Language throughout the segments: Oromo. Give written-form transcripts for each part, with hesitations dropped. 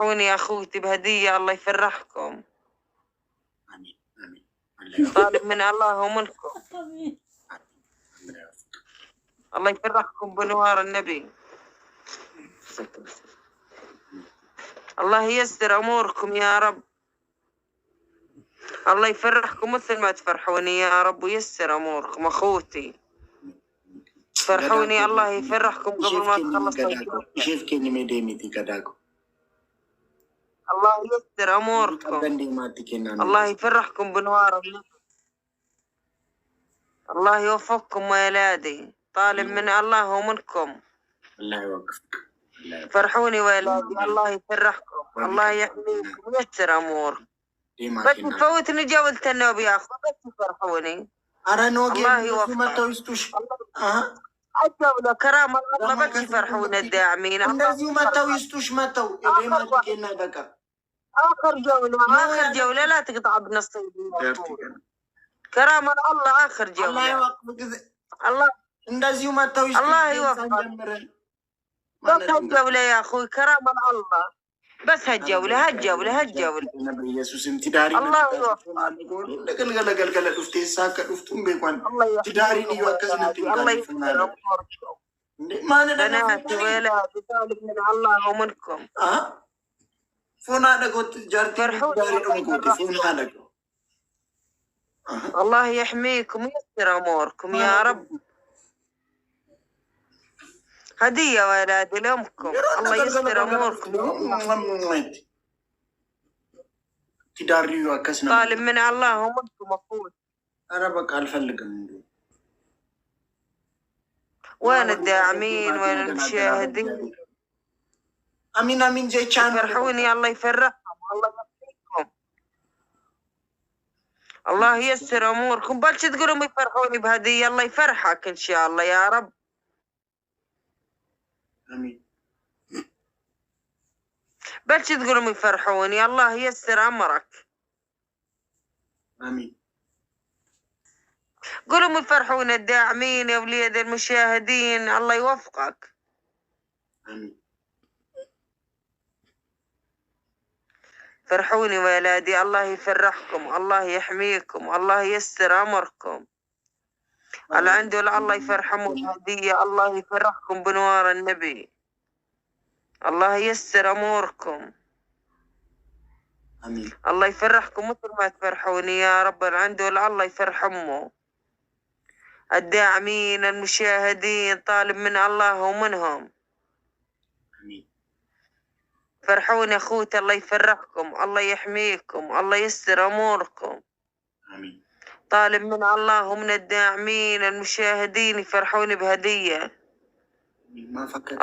فرحوني أخوتي بهدية الله يفرحكم. آمين آمين. طالب من الله ومنكم. الله يفرحكم بنوار النبي. الله ييسر أموركم يا رب. الله يفرحكم مثل ما تفرحوني يا رب ويسر أموركم أخوتي. فرحوني الله يفرحكم قبل ما تخلصوا. شوف كني مديمتي كداكو. الله ييسر أموركم. الله يفرحكم بنوار النبي. الله يوفقكم ويلادي. طالب من الله ومنكم. الله يوفقك. فرحوني ويلادي. الله يفرحكم. الله يحميكم ويسر أموركم. بس تفوتني جولة النوب يا أخو بس تفرحوني. الله يوفقك. الجولة كرامة الله بس يفرحون الداعمين. እንደዚሁ መተው ይስጡሽ መተው ኤሌማቲኬና በቃ آخر جولة لا تقطع بنصيبي. كرامة الله آخر جولة. الله እንደዚሁ መተው ይስጡሽ الله يوفقك. بس هالجولة يا أخوي كرامة الله. بس هالجولة ኢየሱስ ትዳሪ الله يوفقك. ለገልገለ ዱፍቴ ሳከ ዱፍቱም በቋን ትዳሪ ይወከስነት الله يوفقك. بناتي ولادي طالب من الله ومنكم. فونا نقول جارتي فونا نقول الله يحميكم ويسر أموركم يا رب. هدية ولادي لأمكم. الله يسر أموركم. طالب من الله ومنكم أقول. أنا بقى الفلق وين الداعمين وين المشاهدين؟ امين امين زي كان يفرحوني الله يفرحكم. الله يحميكم. الله ييسر اموركم. بلش تقولوا يفرحوني بهدية الله يفرحك ان شاء الله يا رب. امين. بلش تقولوا يفرحوني الله ييسر امرك. امين. قولوا يفرحون الداعمين يا وليد المشاهدين. الله يوفقك. امين. فرحوني ولادي. الله يفرحكم. الله يحميكم. الله ييسر امركم. اللي عنده الله يفرحهم هدية. الله يفرحكم بنوار النبي. الله ييسر اموركم. امين. الله يفرحكم مثل ما تفرحوني يا رب. اللي عنده الله يفرحمه. الداعمين المشاهدين طالب من الله ومنهم. امين. فرحوني اخوتي. الله يفرحكم. الله يحميكم. الله ييسر اموركم. امين. طالب من الله ومن الداعمين المشاهدين يفرحوني بهدية.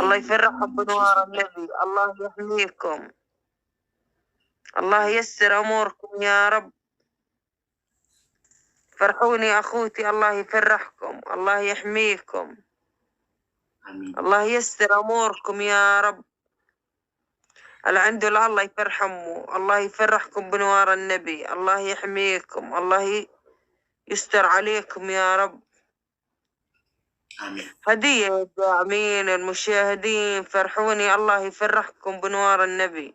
الله يفرحكم بنوار النبي. الله يحميكم. الله ييسر اموركم يا رب. فرحوني اخوتي. الله يفرحكم. الله يحميكم. امين. الله ييسر اموركم يا رب. اللي عنده الله يفرحمه. الله يفرحكم بنوار النبي. الله يحميكم. الله يستر عليكم يا رب. امين. هدية الداعمين المشاهدين. فرحوني. الله يفرحكم بنوار النبي.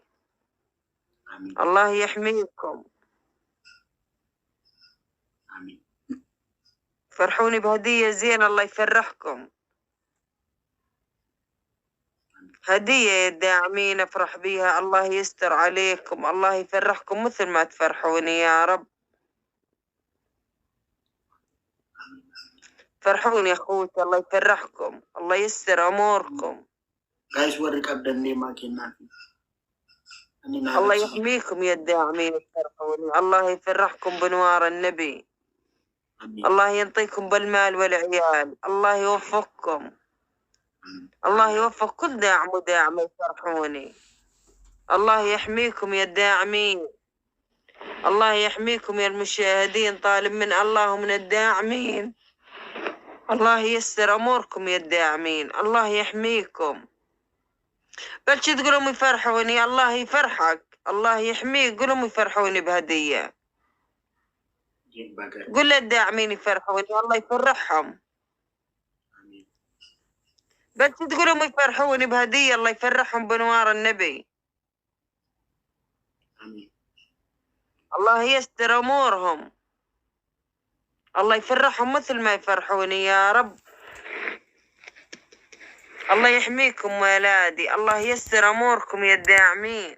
امين. الله يحميكم. امين. فرحوني بهدية زين. الله يفرحكم. هدية الداعمين افرح بيها. الله يستر عليكم. الله يفرحكم مثل ما تفرحوني يا رب. فرحوني يا اخوتي. الله يفرحكم. الله يستر اموركم. الله يحميكم يا الداعمين. فرحوني. الله يفرحكم بنوار النبي. الله ينطيكم بالمال والعيال. الله يوفقكم. الله يوفق كل داعم وداعم يفرحوني. الله يحميكم يا الداعمين. الله يحميكم يا المشاهدين. طالب من الله ومن الداعمين. الله ييسر اموركم يا الداعمين. الله يحميكم. بلش تقولوا يفرحوني. الله يفرحك. الله يحميك. قولوا يفرحوني بهدية. قول للداعمين يفرحوني. الله يفرحهم. بس تقولوا يفرحوني بهدية. الله يفرحهم بنوار النبي. آمين. الله يستر أمورهم، الله يفرحهم مثل ما يفرحوني يا رب. الله يحميكم ولادي، الله يستر أموركم يا الداعمين،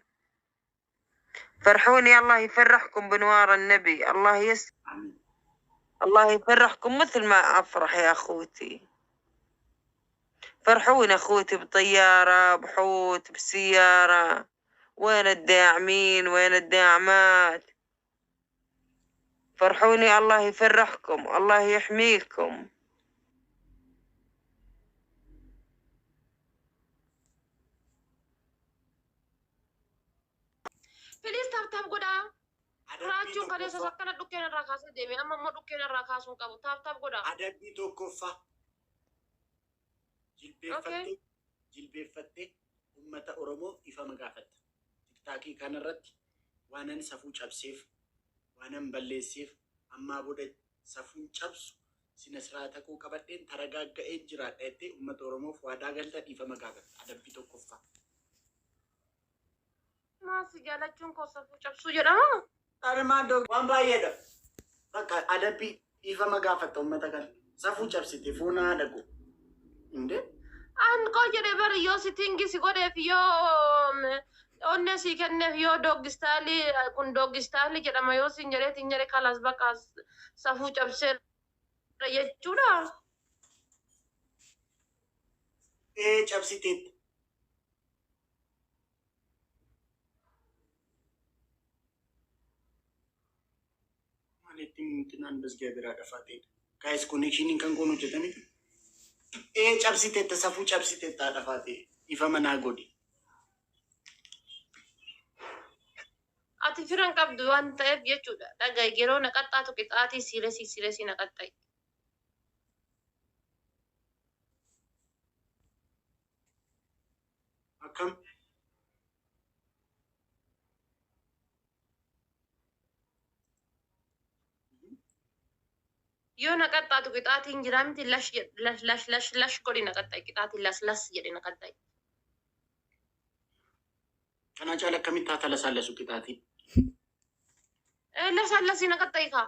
فرحوني. الله يفرحكم بنوار النبي، الله يستر، آمين. الله يفرحكم مثل ما أفرح يا أخوتي. فرحوني أخوتي بطيارة، بحوت، بسيارة. وين الداعمين؟ وين الداعمات؟ فرحوني. الله يفرحكم، الله يحميكم. Feliz tap goda. Rachuun kan isa sakkana dhukkeen irraa kaasee deeme amma immoo dhukkeen irraa kaasuun qabu. Tap goda. Adabbii tokkoffaa jilbeeffattee uummata Oromoo ifa magaafatte. Tiktaakii kanarratti waanan safuu cabseef, waanan balleesseef, ammaa booda safuun cabsu sina siraata koo qabadheen taragaagga'een jiraadha jettee uummata Oromoof waadaa galta ifa magaafatte. Adabbii tokkoffaa. Maasi jaalachuun koo safuu cabsuu jedhama. Armaandoo waan baay'eedha. Bakka adabbii ifa magaafatte uummata kana. Safuu cabsite fuunaa dhaqu. Inde? An koo jedhee bari yoo si tingisi godheef yoo onne si kenneef yoo doggistaalii kun doggistaalii jedhama yoo sin jedhee tin jedhe kalas bakka safuu cabsee jechuudha. Cabsiteetti. Malitiin basgaa biraa dhafaatedha. Gaayis konekshiiniin kan goonu hojjetamiti. Cabsiteetta safuu cabsiteetta dhafaatee ifa manaa godhi. Ati firan qabdu waan ta'eef jechuudha. Dhagaa yeroo naqaxxaatu qixaatii siiresi naqaxxa'i. Akkam? Yoo naqaxxaatu qixaatiin jira miti lash godhi naqaxxa'i. Qixaatiin las jedhe naqaxxa'i. Kana caala akkamitti haa talasallasu qixaatiin? Lasaallasii naqaxxa'i kaa.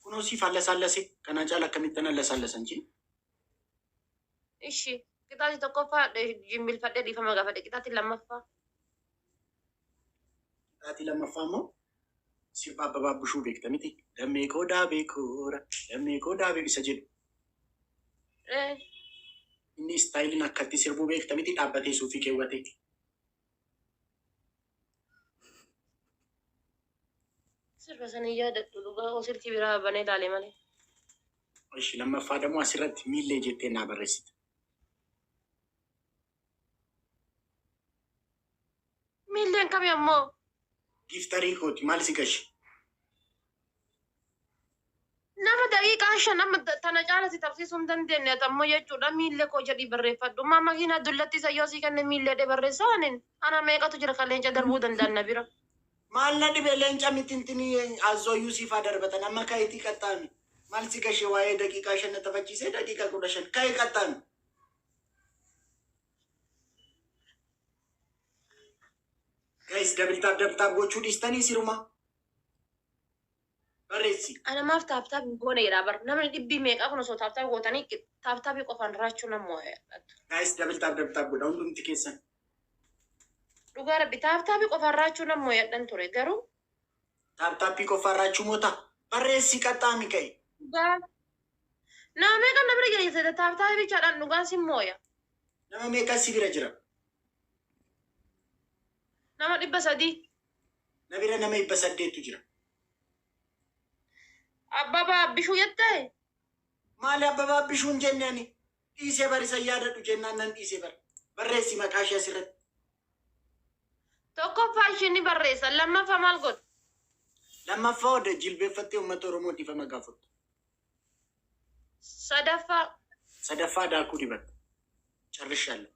Kunoo siif hallasallase kana caala akkamitti hallasallasan jee? Ishi qixaatii tokkoffaa jimbilfadhee dhiifama gaafadhe qixaatii lammaffaa. Qixaatii lammaffaa immoo sirba Abbabaa Bushuu beekta miti? Lammee koo daabee koora, lammee koo daabee isa jedhu. Inni istaayiliin akkatti sirbuu beekta miti? Dhaabbatee suufii keewwatee. Sirba sanii yaadadhu dhugaa osirtii biraa banee ilaalee malee. Ishi lammaffaa dammoo asirratti miillee jettee naa barreessite. Miilleen kami ammoo? Giftarii kooti maal si gashi? Nama daqiiqaa shan amma tana caala si tabsiisuu hin dandeenye ammoo jechuudha miillee koo jedhii barreeffadhu. Maama kiina dullatti isa yoo si kenne miillee dhee barreessaanin ana meeqatu jira kan leenca darbuu danda'an na bira. Maal na dhibee leenca mitintinii azooyyuu siifaa darbatan amma ka'itii qaxxaami. Maal si gashee waa'ee daqiiqaa shan na taphachiisee daqiiqaa 15 ka'ee qaxxaami. Guys, dabtaab gochuu dhiistanii siruma. Barreessi. Ana maaf taaptaap goone jedhaa bar namni dhibbii meeqaa kun osoo taaptaap gootanii taaptaapi qofaan raachuu nammoo hedhatu. Guys, dabtaab godha hundumti keessan. Dhugaa rabbi taaptaapi qofaan raachuu nammoo hedhan ture garuu. Taaptaappii qofaan raachuu moota barreessi qaxxaami ka'e. Dhugaa. Nama meeqa na bira jira taaptaapi bichaadhaan dhugaan sin mooya. Nama meeqa si bira jira? Nama 300. Na bira nama 800 jira. Abbabaa bishuu jettee? Maali Abbabaa bishuun jennaani? Dhiisee bari isa yaadadhu jennaan nan dhiisee bari. Barreessi maqaa ishee asirratti. Tokkoffaa isheen barreessa lammaffaa maal godhu? Lammaffaa oda jilbeeffattee uummata Oromoo dhiifa magaafattu. Sadaffaa daakuu dibatta. Carrishaallee.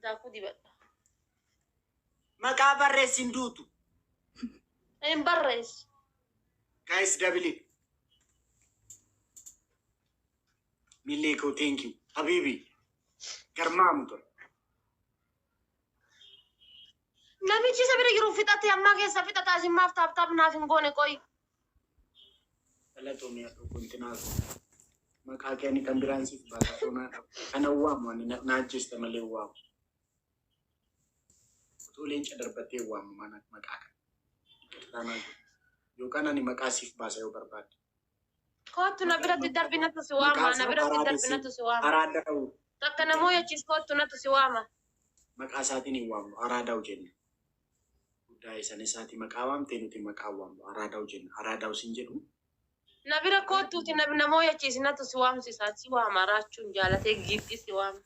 Daakuu dibadha. Maqaa barreessin duutu. Hin barreessu. Guys, double it. Mileko, thank you. Habibi. Garmaamu ture. Namichi isa bira jiru fixate ammaa keessa fixata asin maaf taaptaap naaf hin goone qoy. Galatoomii haadhu kuntinaaf maqaa keenya kan biraan siif baasifnaa kana waamu ani naajjiste malee waamu. Utuu leenca darbattee waamu mana maqaa kana. Yookaan ani maqaa siif baasa yoo barbaadde. Kootu na biratti darbinatu si waama na biratti darbinatu si waama. Araadaa'u. Takka namoo yaachis kootu natu si waama. Maqaa isaatiin hin waamnu araadaa'u jenna. Guddaa isaan isaati maqaa waamtee nuti maqaa waamnu araadaa'u jenna. Araadaa'u sin jedhu. Na bira kootuuti namoo yaachis natu si waamsisaa si waama raachuun jaalatee giifti si waama.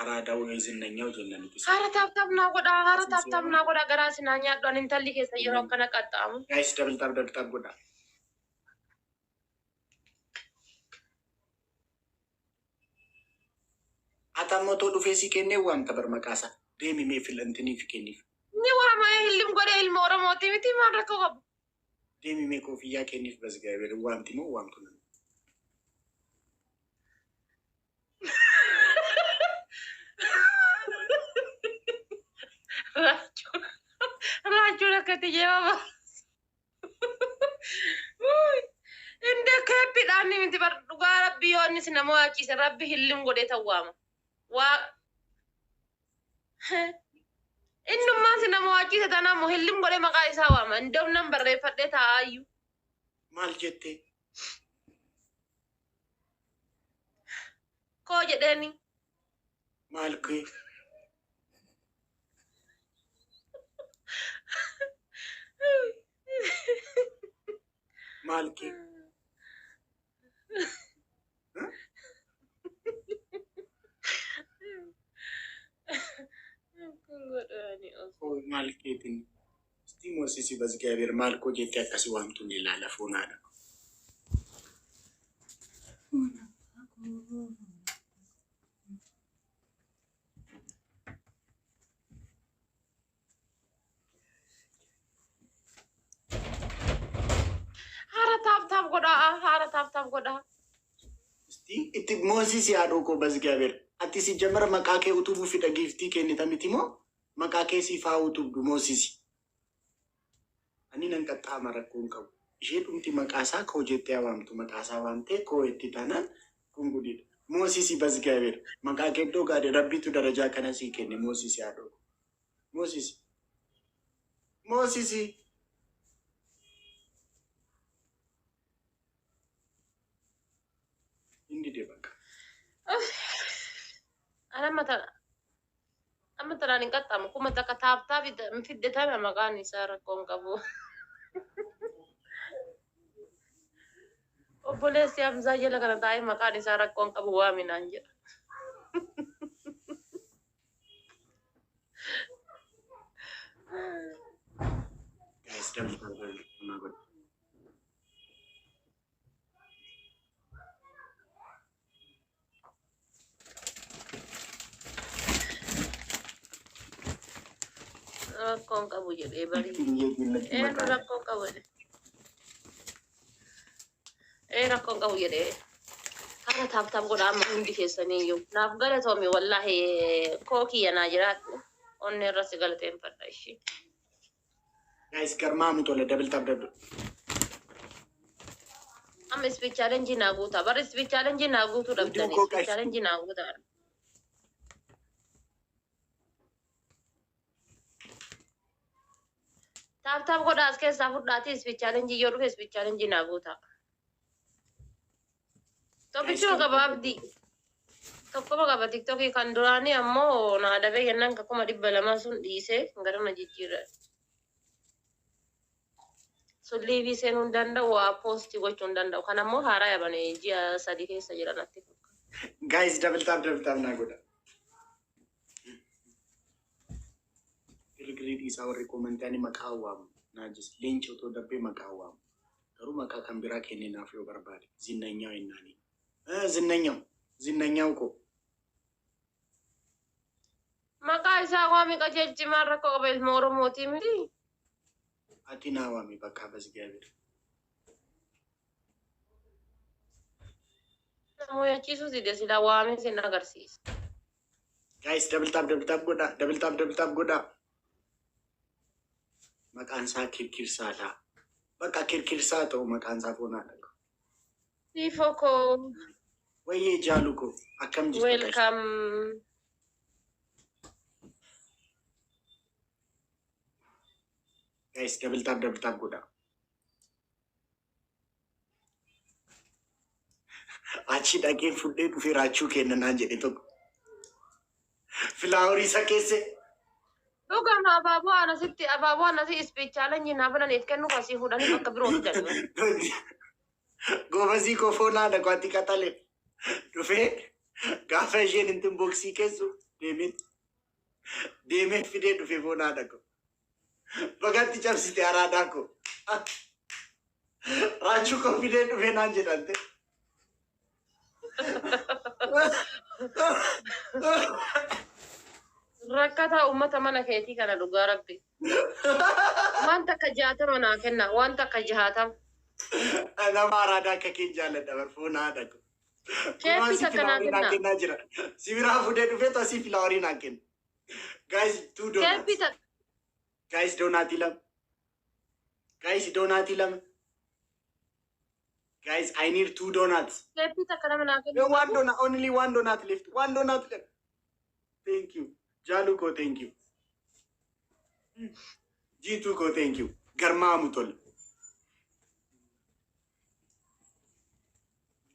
Araadaa'u zinnanyaaw jenna nuti. Haara taaptaap naa godhaa garaa sinaa nyaadhu ani intalli keessa yeroo akkana qaxxaamu. Guys, double tap godhaa. Atamoto dhufee si kennee waamta bar maqaasa deemi mee filantanii fi kenniif. Ni waama hillim godhee ilma Oromooti miti maal rakkoo qabu. Deemi mee koofiyyaa kenniif bas gaabee waamti moo waamtu nan. Raachuun akkati jeebaba. Inde keeppiidhaan miti bar dhugaa rabbi yoo innis nama waachise rabbi hillim godhee tawwaama. Innummaan si nama waachise tanaamu hillim godhee maqaa isaa waama. Indoom nan barreeffadhee taa'aayyuu. Maal jettee? Koo jedheeni. Maal kee? Maal kee? Maal keetiin? Stimoo sisi bas gaabee maal koo jettee akkasii waamtu ni ilaala foonaadha. Haara taaptaap godhaa. Itti moosisi haadhoo koo bas gaabee. Ati si jamara maqaa kee utubuu fi dhageeftii kennita miti moo maqaa kee si faa utubdu moosisi. Ani nan qaxxaama rakkoon qabu. Ishee dhumti maqaasaa koo jettee waamtu maqaasaa waamtee koo itti taanaan kun gudidha. Moosisi bas gaabee maqaa kee iddoo gaadhe rabbitu darajaa kana sii kenne moosisi haadhoo. Moosisi. Moosisi. Hindi dee bakka. Amma tanaan hin qaxxaamu kuma takka taaptaap fidde tana maqaan isaa rakkoon qabu. Obboleessi Hamzaa jala kana taa'ee maqaan isaa rakkoon qabu waaminaan jedha. Guys, double tap. Rakkoon qabu jedhee barii. Rakkoon qabu jedhee. Rakkoon qabu jedhee. Haara taaptaap godhaa amma hundi keessanii iyyuu. Naaf galatoome wallaahi koo kiyya naa jiraadhu. Onni irra si galateeffadha ishee. Guys, garmaamu tola double tap. Amma speech challenge naa guutaa. Barri speech challenge naa guutuu dhabdanii. Speech challenge naa guutaa. Taaptaap godhaa as keessaa fudhaatii speech challenge yoo dhufe speech challenge naa guutaa. Tokkichuma gabaabdii. Tokkuma qaba tiktokii kan duraanii ammoo naa dabee yennaan akkuma 200 sun dhiisee gara na jijjiirra. Sun liivii seenuu hin danda'u waa poostii gochuu hin danda'u. Kan ammoo haaraa yabane ji'a 3 keessa jira natti fakkaata. Guys, double tap naa godha. Girgiriidhi isaa warri koomentaanii maqaa waamu. Naajis leenci otoo dabbee maqaa waamu. Garuu maqaa kan biraa kenninaaf yoo barbaade. Zinnanyaa jennaani. Zinnanyaa koo. Maqaa isaa waami qajeelchimaan rakkoo qaba ilma Oromootii miti. Ati naa waami bakka bas gaabee. Namoo yachiisuu si silaa waamee sin agarsiisa. Guys, double tap godha. Double tap godha. Maqaan isaa kirkirsaadha. Bakka kirkirsaa ta'u maqaan isaa Foonaadha. Sifoko, Wayyee jaalu ko akkam jirtu? welcome. Guys, double tap godha. Achi dhaqeen fudhee dhufee raachuu kennanaan jedhe tokko. Filaaworii isa keesse. Dhugama abaaboo anasitti ispiichaala nyinaa bananiif kennu kasii fuudhanii bakka birootti darbu. Goobasii koo Foonaadha kwaatti qaxale. Dhufee gaafa isheen intin boksii keessu deemee fidee dhufee Foonaadha ko. Bagatti cabsite araadaa ko. Raachuu koo fidee dhufee naan jedhante. Rakkata uummata mana keetii kana dhugaa rabbi. Wanta akka 60 naa kenna. Wanta akka 60. Nama araadaa akka keen jaalladha bar Foonaadha ko. Keetti takka naa kenna. Kennaa jira. Sibiraa fudhee dhufee tosii filaaworii naa kenna. Guys, 2 donuts. Keetti takka. Guys, donaatii lama. Guys, I need 2 donuts. Keetti takka nama naa kenna. One donut, only 1 donut left. 1 donut left. Thank you. Jaluko, thank you. Jituko, thank you. Garma Mutol.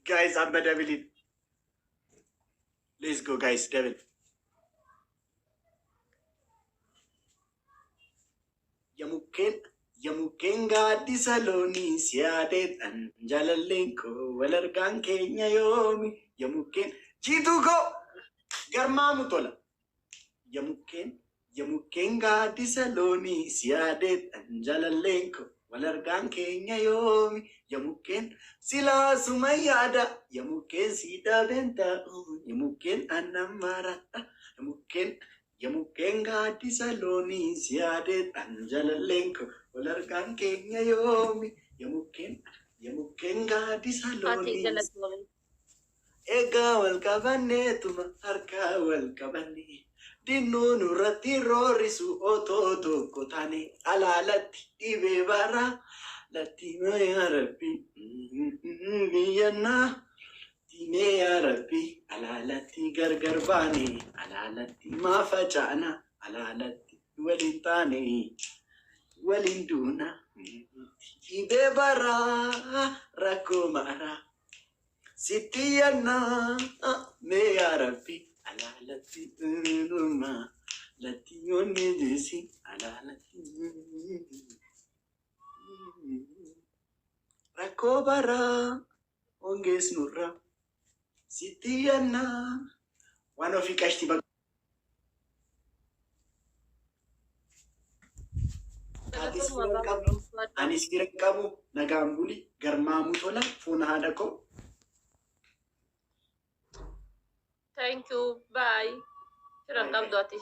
Guys, I'm a devil. Let's go, guys, devil. Yamuken gadi saloni siade anjalalenko walargan Kenya yomi. Yamuken Jituko Garma Mutola. Yamuken gadi saloni siade anjalalenko walargan Kenya yomi. Yamuken sila sumayada. Yamuken sida benta. Yamuken anamara. Yamuken gadi saloni siade anjalalenko walargan Kenya yomi. Yamuken gadi Ati saloni. galatoomi. Ega wal kabane tuma harka wal kabane. Dinno nurratti roorisu otoo kotane alaalatti dhibee bara latti ya rabbi biyyanna time ya rabbi alaalatti gargar baane alaalatti maafacaana alaalatti walin taane walin duuna dhibee bara rakkoo mara sittiyanna me ya rabbi alalati numa lati yoni jesi alalati rakobara onges nurra sittiyanna wano fikashti bag anis dirqamu nagambuli garmamu tola funa hadako. Thank you. Bye. Kira qabdu ati